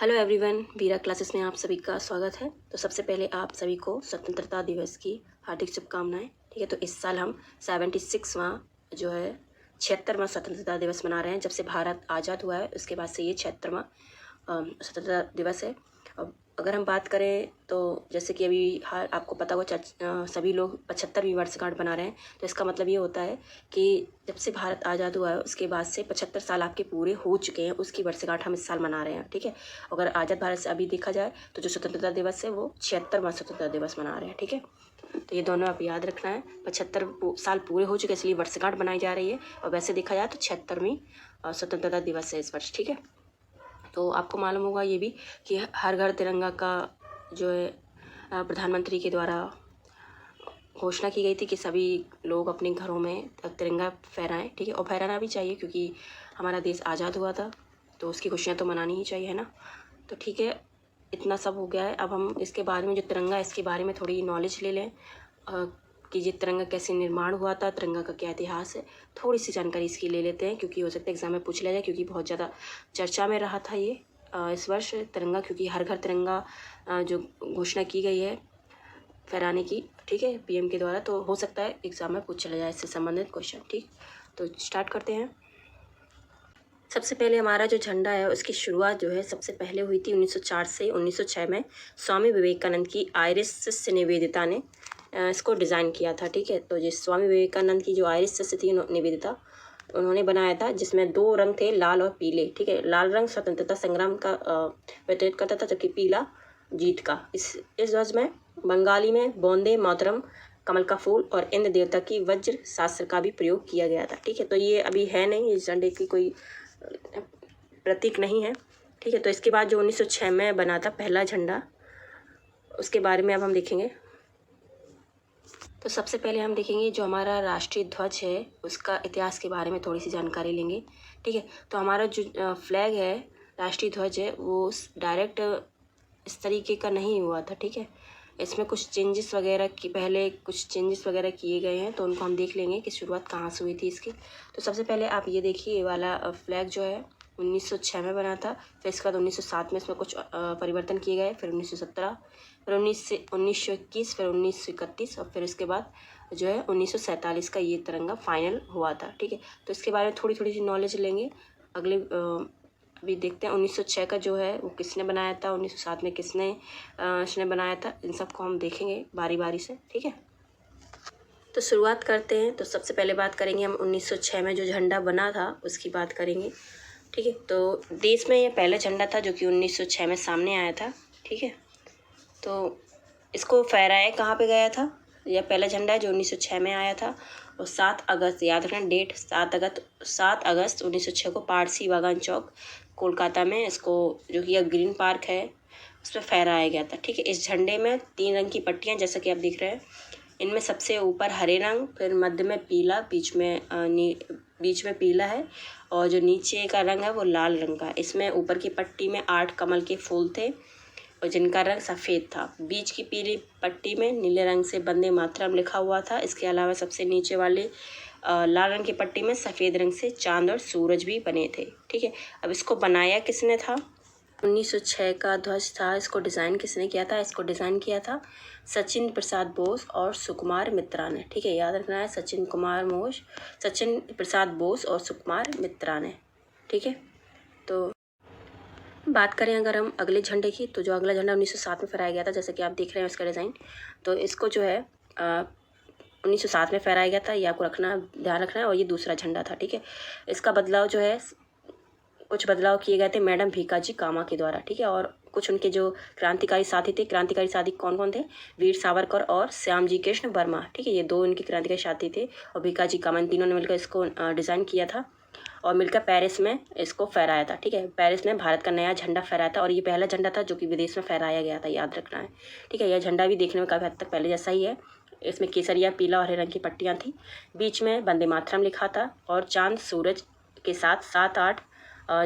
Hello everyone, वीरा classes में आप सभी का स्वागत है। तो सबसे पहले आप सभी को स्वतंत्रता दिवस की हार्दिक शुभकामनाएं। ठीक है, तो इस साल हम 76वां जो है 76वां स्वतंत्रता दिवस मना रहे हैं। जब से भारत आज़ाद हुआ है उसके बाद से ये 76वां स्वतंत्रता दिवस है। अब अगर हम बात करें तो जैसे कि अभी हाल आपको पता होगा सभी लोग 75वीं वर्षगांठ बना रहे हैं। तो इसका मतलब ये होता है कि जब से भारत आज़ाद हुआ है उसके बाद से 75 साल आपके पूरे हो चुके हैं, उसकी वर्षगांठ हम इस साल मना रहे हैं। ठीक है, अगर आज़ाद भारत से अभी देखा जाए तो जो स्वतंत्रता दिवस है वो 76वां स्वतंत्रता दिवस मना रहे हैं। ठीक है, तो ये दोनों आप याद रखना है। 75 साल पूरे हो चुके इसलिए वर्षगांठ बनाई जा रही है, और वैसे देखा जाए तो 76वीं स्वतंत्रता दिवस है इस वर्ष। ठीक है, तो आपको मालूम होगा ये भी कि हर घर तिरंगा का जो है प्रधानमंत्री के द्वारा घोषणा की गई थी कि सभी लोग अपने घरों में तिरंगा फहराएं। ठीक है, और फहराना भी चाहिए क्योंकि हमारा देश आज़ाद हुआ था तो उसकी खुशियाँ तो मनानी ही चाहिए, है ना। तो ठीक है, इतना सब हो गया है। अब हम इसके बारे में जो तिरंगा है इसके बारे में थोड़ी नॉलेज ले लें कि ये तिरंगा कैसे निर्माण हुआ था, तिरंगा का क्या इतिहास है, थोड़ी सी जानकारी इसकी ले लेते हैं क्योंकि हो सकता है एग्जाम में पूछ लिया जाए, क्योंकि बहुत ज़्यादा चर्चा में रहा था ये इस वर्ष तिरंगा, क्योंकि हर घर तिरंगा जो घोषणा की गई है फहराने की, ठीक है, पीएम के द्वारा, तो हो सकता है एग्जाम में पूछ चला जाए इससे संबंधित क्वेश्चन। ठीक, तो स्टार्ट करते हैं। सबसे पहले हमारा जो झंडा है उसकी शुरुआत जो है सबसे पहले हुई थी 1904 से 1906 में। स्वामी विवेकानंद की आयरिश शिष्य निवेदिता ने इसको डिज़ाइन किया था। ठीक है, तो जिस स्वामी विवेकानंद की जो आयरिश शिष्य थी निवेदिता, उन्होंने बनाया था, जिसमें दो रंग थे, लाल और पीले। ठीक है, लाल रंग स्वतंत्रता संग्राम का प्रतिनिधित्व करता था, जबकि पीला जीत का। इस ध्वज में बंगाली में वंदे मातरम, कमल का फूल और इंद्र देवता की वज्र शास्त्र का भी प्रयोग किया गया था। ठीक है, तो ये अभी है नहीं, इस झंडे की कोई प्रतीक नहीं है। ठीक है, तो इसके बाद जो 1906 में बना था पहला झंडा, उसके बारे में अब हम देखेंगे। तो सबसे पहले हम देखेंगे जो हमारा राष्ट्रीय ध्वज है उसका इतिहास के बारे में थोड़ी सी जानकारी लेंगे। ठीक है, तो हमारा जो फ्लैग है, राष्ट्रीय ध्वज है, वो डायरेक्ट इस तरीके का नहीं हुआ था। ठीक है, इसमें कुछ चेंजेस वगैरह की, पहले कुछ चेंजेस वगैरह किए गए हैं, तो उनको हम देख लेंगे कि शुरुआत कहाँ से हुई थी इसकी। तो सबसे पहले आप ये देखिए, ये वाला फ्लैग जो है 1906 में बना था। फिर इसके बाद 1907 में इसमें कुछ परिवर्तन किए गए, फिर 1917, फिर 1921, फिर 1931, और फिर इसके बाद जो है 1947 का ये तिरंगा फाइनल हुआ था। ठीक है, तो इसके बारे में थोड़ी थोड़ी सी नॉलेज लेंगे। अगले अभी देखते हैं 1906 का जो है वो किसने बनाया था, 1907 में किसने इसने बनाया था, इन सबको हम देखेंगे बारी बारी से। ठीक है, तो शुरुआत करते हैं। तो सबसे पहले बात करेंगे हम 1906 में जो झंडा बना था उसकी बात करेंगे। ठीक है, तो देश में ये पहला झंडा था जो कि 1906 में सामने आया था। ठीक है, तो इसको फहराया कहाँ पे गया था, यह पहला झंडा है जो 1906 में आया था। और 7 अगस्त, याद रखना डेट, 7 अगस्त 1906 को पारसी बागान चौक कोलकाता में, इसको जो कि अब ग्रीन पार्क है उस पर फहराया गया था। ठीक है, इस झंडे में 3 रंग की पट्टियाँ जैसा कि आप देख रहे हैं। इनमें सबसे ऊपर हरे रंग, फिर मध्य में पीला, बीच में पीला है, और जो नीचे का रंग है वो लाल रंग का। इसमें ऊपर की पट्टी में 8 कमल के फूल थे और जिनका रंग सफ़ेद था। बीच की पीली पट्टी में नीले रंग से वंदे मातरम लिखा हुआ था। इसके अलावा सबसे नीचे वाले लाल रंग की पट्टी में सफ़ेद रंग से चांद और सूरज भी बने थे। ठीक है, अब इसको बनाया किसने था, 1906 का ध्वज था, इसको डिज़ाइन किसने किया था, इसको डिज़ाइन किया था सचिन प्रसाद बोस और सुकुमार मित्रा ने। ठीक है, याद रखना है, सचिन प्रसाद बोस और सुकुमार मित्रा ने। ठीक है, तो बात करें अगर हम अगले झंडे की, तो जो अगला झंडा 1907 में फहराया गया था, जैसे कि आप देख रहे हैं उसका डिज़ाइन, तो इसको जो है 1907 में फहराया गया था, ये आपको ध्यान रखना है, और ये दूसरा झंडा था। ठीक है, इसका बदलाव जो है, कुछ बदलाव किए गए थे मैडम भीकाजी कामा के द्वारा। ठीक है, और कुछ उनके जो क्रांतिकारी साथी थे, क्रांतिकारी साथी कौन कौन थे, वीर सावरकर और श्यामजी कृष्ण वर्मा। ठीक है, ये दो इनके क्रांतिकारी साथी थे, और भीकाजी कामा, इन तीनों ने मिलकर इसको डिज़ाइन किया था और मिलकर पेरिस में इसको फहराया था। ठीक है, पेरिस में भारत का नया झंडा फहराया था, और ये पहला झंडा था जो कि विदेश में फहराया गया था, याद रखना है। ठीक है, यह झंडा भी देखने में काफ़ी हद तक पहले जैसा ही है। इसमें केसरिया, पीला और हरे रंग की पट्टियाँ थी। बीच में वंदे मातरम लिखा था, और चांद सूरज के साथ 7-8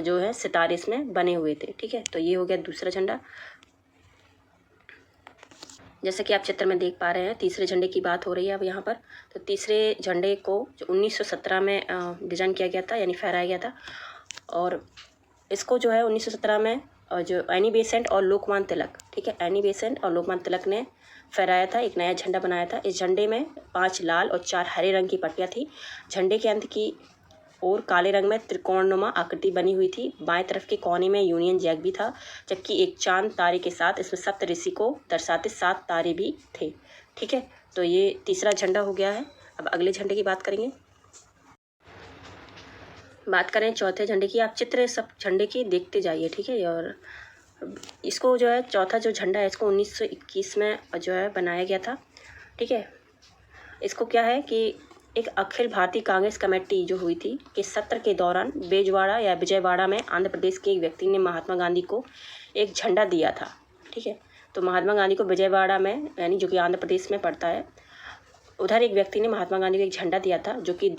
जो है सितारे इसमें बने हुए थे। ठीक है, तो ये हो गया दूसरा झंडा। जैसे कि आप चित्र में देख पा रहे हैं, तीसरे झंडे की बात हो रही है अब यहाँ पर। तो तीसरे झंडे को जो 1917 में डिज़ाइन किया गया था, यानी फहराया गया था, और इसको जो है 1917 में और जो एनी बेसेंट और लोकमान्य तिलक, ठीक है, एनी बेसेंट और लोकमान्य तिलक ने फहराया था, एक नया झंडा बनाया था। इस झंडे में 5 लाल और 4 हरे रंग की पट्टियाँ थी। झंडे के अंत की और काले रंग में त्रिकोणनुमा आकृति बनी हुई थी। बाएं तरफ के कोने में यूनियन जैक भी था, जबकि एक चांद तारे के साथ इसमें सप्तऋषि को दर्शाते 7 तारे भी थे। ठीक है, तो ये तीसरा झंडा हो गया है। अब अगले झंडे की बात करेंगे। बात करें चौथे झंडे की। आप चित्र सब झंडे की देखते जाइए, ठीक है। और इसको जो है चौथा जो झंडा है इसको 1921 में जो है बनाया गया था, ठीक है। इसको क्या है कि एक अखिल भारतीय कांग्रेस कमेटी जो हुई थी के सत्र के दौरान बेजवाड़ा या विजयवाड़ा में आंध्र प्रदेश के एक व्यक्ति ने महात्मा गांधी को एक झंडा दिया था, ठीक है। तो महात्मा गांधी को विजयवाड़ा में, यानी जो कि आंध्र प्रदेश में पड़ता है, उधर एक व्यक्ति ने महात्मा गांधी को एक झंडा दिया था जो कि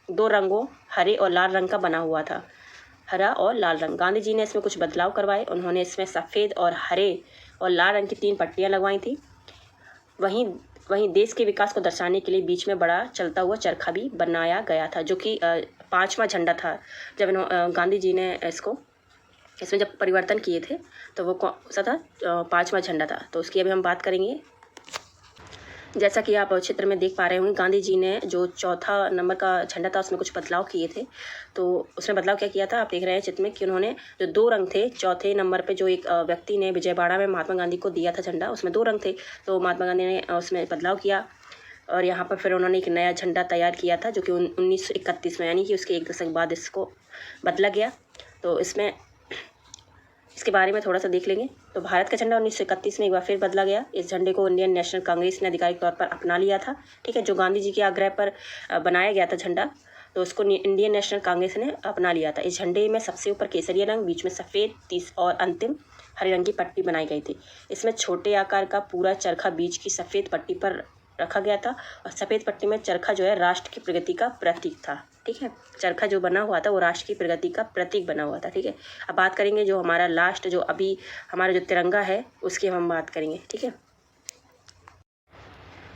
दो रंगों हरे और लाल रंग का बना हुआ था, हरा और लाल रंग। गांधी जी ने इसमें कुछ बदलाव करवाए। उन्होंने इसमें सफ़ेद और हरे और लाल रंग की 3 पट्टियाँ लगवाई थी। वहीं देश के विकास को दर्शाने के लिए बीच में बड़ा चलता हुआ चरखा भी बनाया गया था, जो कि 5वां झंडा था। जब गांधी जी ने इसमें जब परिवर्तन किए थे तो वो कौन सा था? 5वां झंडा था। तो उसकी अभी हम बात करेंगे। जैसा कि आप चित्र में देख पा रहे होंगे, गांधी जी ने जो चौथा नंबर का झंडा था उसमें कुछ बदलाव किए थे। तो उसमें बदलाव क्या किया था आप देख रहे हैं चित्र में कि उन्होंने जो 2 रंग थे, चौथे नंबर पे जो एक व्यक्ति ने विजयवाड़ा में महात्मा गांधी को दिया था झंडा, उसमें 2 रंग थे। तो महात्मा गांधी ने उसमें बदलाव किया और यहाँ पर फिर उन्होंने एक नया झंडा तैयार किया था जो कि 1931 में, यानी कि उसके 1 दशक बाद इसको बदला गया। तो इसके बारे में थोड़ा सा देख लेंगे। तो भारत का झंडा 1931 में एक बार फिर बदला गया। इस झंडे को इंडियन नेशनल कांग्रेस ने आधिकारिक तौर पर अपना लिया था, ठीक है। जो गांधी जी के आग्रह पर बनाया गया था झंडा, तो उसको इंडियन नेशनल कांग्रेस ने अपना लिया था। इस झंडे में सबसे ऊपर केसरिया रंग, बीच में सफ़ेद, 30 और अंतिम हरे रंग की पट्टी बनाई गई थी। इसमें छोटे आकार का पूरा चरखा बीच की सफ़ेद पट्टी पर रखा गया था और सफ़ेद पट्टी में चरखा जो है राष्ट्र की प्रगति का प्रतीक था, ठीक है। चरखा जो बना हुआ था वो राष्ट्र की प्रगति का प्रतीक बना हुआ था, ठीक है। अब बात करेंगे जो हमारा लास्ट, जो अभी हमारा जो तिरंगा है उसकी हम बात करेंगे, ठीक है।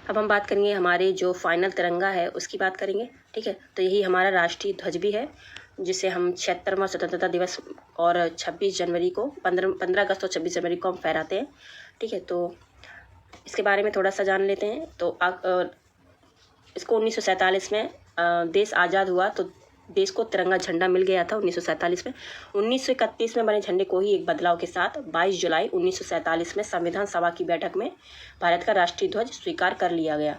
अब हम बात करेंगे हमारे जो फाइनल तिरंगा है उसकी बात करेंगे, ठीक है। तो यही हमारा राष्ट्रीय ध्वज भी है, जिसे हम 76वां स्वतंत्रता दिवस और 26 जनवरी को 15 अगस्त और 26 जनवरी को हम फहराते हैं, ठीक है। तो इसके बारे में थोड़ा सा जान लेते हैं। तो इसको 1947 में देश आज़ाद हुआ तो देश को तिरंगा झंडा मिल गया था 1947 में। 1931 में बने झंडे को ही एक बदलाव के साथ 22 जुलाई 1947 में संविधान सभा की बैठक में भारत का राष्ट्रीय ध्वज स्वीकार कर लिया गया।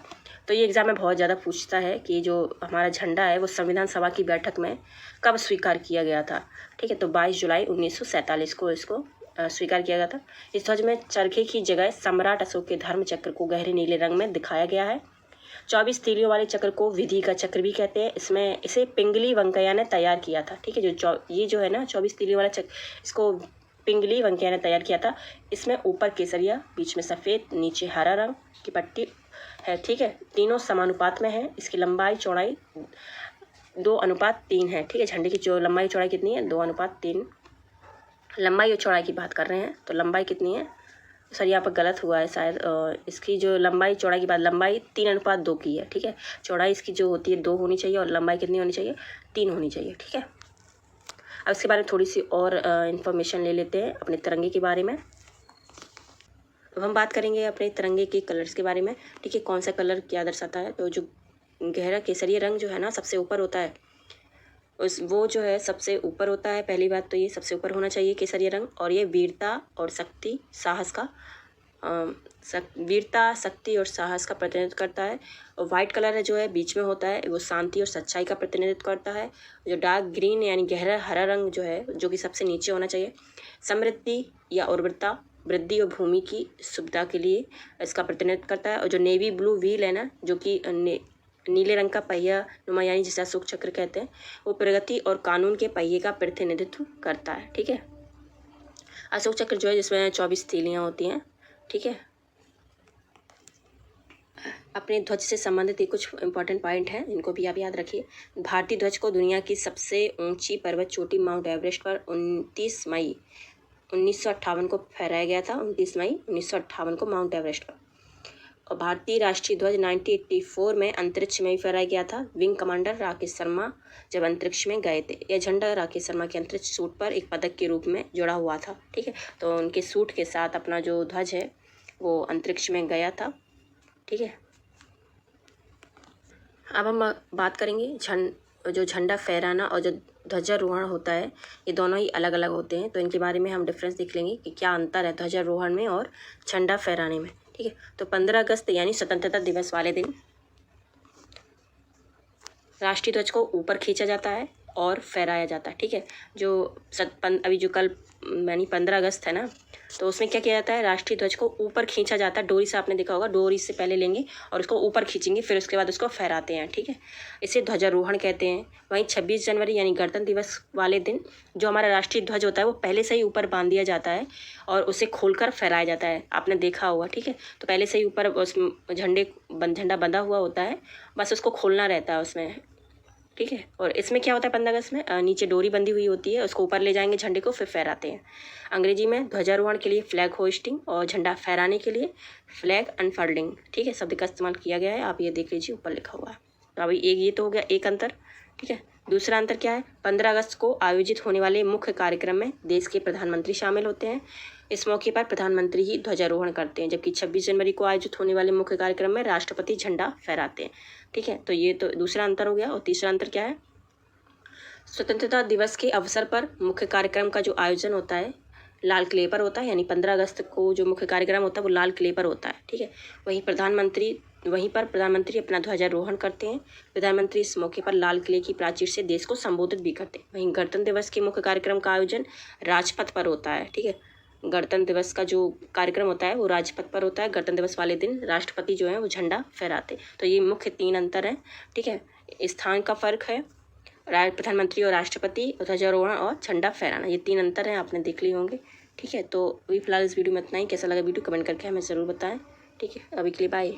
तो ये एग्ज़ाम में बहुत ज़्यादा पूछता है कि जो हमारा झंडा है वो संविधान सभा की बैठक में कब स्वीकार किया गया था, ठीक है। तो 22 जुलाई 1947 को इसको स्वीकार किया गया था। इस ध्वज में चरखे की जगह सम्राट अशोक के धर्म चक्र को गहरे नीले रंग में दिखाया गया है। 24 तीलियों वाले चक्र को विधि का चक्र भी कहते हैं। इसे पिंगली वेंकैया ने तैयार किया था, ठीक है। ये जो है ना 24 तीलियों वाला चक्र, इसको पिंगली वेंकैया ने तैयार किया था। इसमें ऊपर केसरिया, बीच में सफ़ेद, नीचे हरा रंग की पट्टी है, ठीक है। तीनों समानुपात में है। इसकी लंबाई चौड़ाई 2:3 है, ठीक है। झंडे की जो लंबाई चौड़ाई कितनी है? 2:3। लंबाई और चौड़ाई की बात कर रहे हैं तो लंबाई कितनी है? सर यहाँ पर गलत हुआ है शायद। इसकी जो लंबाई चौड़ाई की बात, लंबाई 3:2 की है, ठीक है। चौड़ाई इसकी जो होती है 2 होनी चाहिए और लंबाई कितनी होनी चाहिए? 3 होनी चाहिए, ठीक है। अब इसके बारे में थोड़ी सी और इन्फॉर्मेशन ले लेते हैं अपने तिरंगे के बारे में। अब हम बात करेंगे अपने तिरंगे के कलर्स के बारे में, ठीक है। कौन सा कलर क्या दर्शाता है? तो जो गहरा केसरिया रंग जो है ना सबसे ऊपर होता है, वो जो है सबसे ऊपर होता है। पहली बात तो ये सबसे ऊपर होना चाहिए केसरिया रंग, और ये वीरता और शक्ति साहस का वीरता, शक्ति और साहस का प्रतिनिधित्व करता है। और वाइट कलर है जो है बीच में होता है, वो शांति और सच्चाई का प्रतिनिधित्व करता है। जो डार्क ग्रीन यानी गहरा हरा रंग जो है, जो कि सबसे नीचे होना चाहिए, समृद्धि या उर्वरता, वृद्धि और भूमि की सुविधा के लिए इसका प्रतिनिधित्व करता है। और जो नेवी ब्लू व्हील है ना, जो कि नीले रंग का पहिया नुमा, यानी जिसे अशोक चक्र कहते हैं, वो प्रगति और कानून के पहिए का प्रतिनिधित्व करता है, ठीक है। अशोक चक्र जो है जिसमें 24 तीलियाँ होती हैं, ठीक है। अपने ध्वज से संबंधित कुछ इंपॉर्टेंट पॉइंट हैं, इनको भी आप याद रखिए। भारतीय ध्वज को दुनिया की सबसे ऊंची पर्वत चोटी माउंट एवरेस्ट पर 29 मई 1958 को फहराया गया था। 29 मई 1958 को माउंट एवरेस्ट पर। और भारतीय राष्ट्रीय ध्वज 1984 में अंतरिक्ष में भी फहराया गया था। विंग कमांडर राकेश शर्मा जब अंतरिक्ष में गए थे। यह झंडा राकेश शर्मा के अंतरिक्ष सूट पर एक पदक के रूप में जुड़ा हुआ था। ठीक है, तो उनके सूट के साथ अपना जो ध्वज है वो अंतरिक्ष में गया था। ठीक है, अब हम बात करेंगे जो झंडा फहराना और जो ध्वजारोहण होता है, ये दोनों ही अलग अलग होते हैं। तो इनके बारे में हम डिफरेंस देख लेंगे कि क्या अंतर है ध्वजारोहण में और झंडा फहराने में। ठीक है, तो 15 अगस्त यानी स्वतंत्रता दिवस वाले दिन राष्ट्रीय ध्वज को ऊपर खींचा जाता है और फहराया जाता है। ठीक है, अभी जो कल यानी 15 अगस्त है ना, तो उसमें क्या किया जाता है, राष्ट्रीय ध्वज को ऊपर खींचा जाता है। डोरी से आपने देखा होगा, डोरी से पहले लेंगे और उसको ऊपर खींचेंगे, फिर उसके बाद उसको फहराते हैं। ठीक है, इसे ध्वजारोहण कहते हैं। वहीं 26 जनवरी यानी गणतंत्र दिवस वाले दिन जो हमारा राष्ट्रीय ध्वज होता है वो पहले से ही ऊपर बांध दिया जाता है और उसे खोलकर फहराया जाता है। आपने देखा होगा। ठीक है, तो पहले से ही ऊपर उस झंडा बंधा हुआ होता है, बस उसको खोलना रहता है उसमें। ठीक है, और इसमें क्या होता है 15 अगस्त में, नीचे डोरी बंधी हुई होती है, उसको ऊपर ले जाएंगे झंडे को, फिर फहराते हैं। अंग्रेजी में ध्वजारोहण के लिए फ्लैग होइस्टिंग और झंडा फहराने के लिए फ्लैग अनफर्डिंग। ठीक है, शब्द का इस्तेमाल किया गया है, आप ये देख लीजिए, ऊपर लिखा हुआ है। तो अभी ये तो हो गया एक अंतर। ठीक है, दूसरा अंतर क्या है, 15 अगस्त को आयोजित होने वाले मुख्य कार्यक्रम में देश के प्रधानमंत्री शामिल होते हैं। इस मौके पर प्रधानमंत्री ही ध्वजारोहण करते हैं, जबकि 26 जनवरी को आयोजित होने वाले मुख्य कार्यक्रम में राष्ट्रपति झंडा फहराते हैं। ठीक है, तो ये तो दूसरा अंतर हो गया। और तीसरा अंतर क्या है, स्वतंत्रता दिवस के अवसर पर मुख्य कार्यक्रम का जो आयोजन होता है लाल किले पर होता है, यानी 15 अगस्त को जो मुख्य कार्यक्रम होता है वो लाल किले पर होता है। ठीक है, वहीं पर प्रधानमंत्री अपना ध्वजारोहण करते हैं। प्रधानमंत्री इस मौके पर लाल किले की प्राचीर से देश को संबोधित भी करते हैं। वहीं गणतंत्र दिवस के मुख्य कार्यक्रम का आयोजन राजपथ पर होता है। ठीक है, गणतंत्र दिवस का जो कार्यक्रम होता है वो राजपथ पर होता है। गणतंत्र दिवस वाले दिन राष्ट्रपति जो है वो झंडा फहराते। तो ये मुख्य 3 अंतर हैं। ठीक है, स्थान का फर्क है, प्रधानमंत्री और राष्ट्रपति, ध्वजारोहण और झंडा फहराना, ये 3 अंतर हैं, आपने देख लिए होंगे। ठीक है, तो अभी फिलहाल इस वीडियो में इतना ही। कैसा लगा वीडियो कमेंट करके हमें ज़रूर बताएं। ठीक है, अभी के लिए बाय।